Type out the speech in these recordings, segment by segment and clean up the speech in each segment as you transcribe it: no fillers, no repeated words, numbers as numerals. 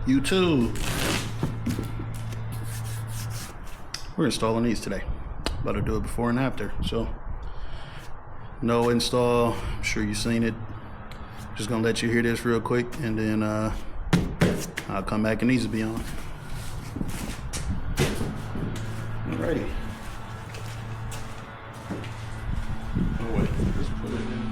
YouTube. We're installing these today. About to do it before and after. So, no install. I'm sure you've seen it. Just gonna let you hear this real quick, and then I'll come back and these will be on. Alrighty. Oh wait, let's put it in.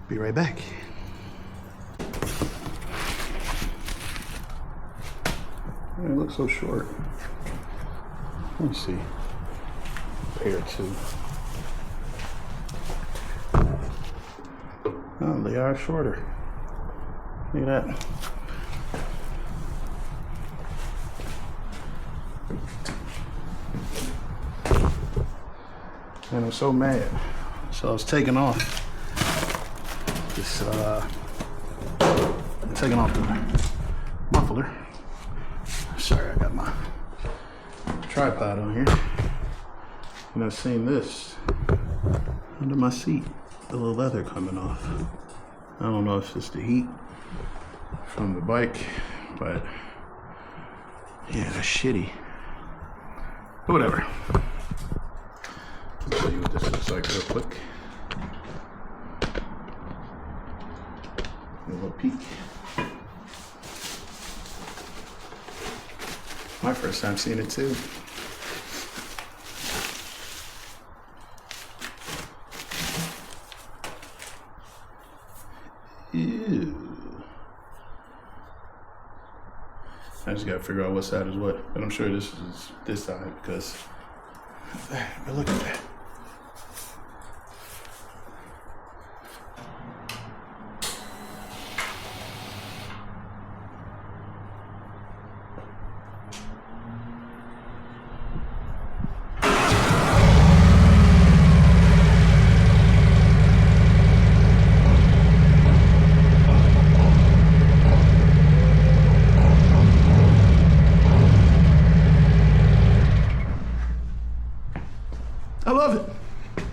Be right back. It looks so short. Let me see. Pair two. Oh, they are shorter. Look at that. And I'm so mad. So I was taking off. Taking off the muffler. Sorry, I got my tripod on here. And I've seen this under my seat, the little leather coming off. I don't know if it's the heat from the bike, but yeah, that's shitty. But whatever. I'll show you what this looks like real quick. A little peek. My first time seeing it too. Ew. I just gotta figure out what side is what, but I'm sure this is this side because. But look at that. I love it.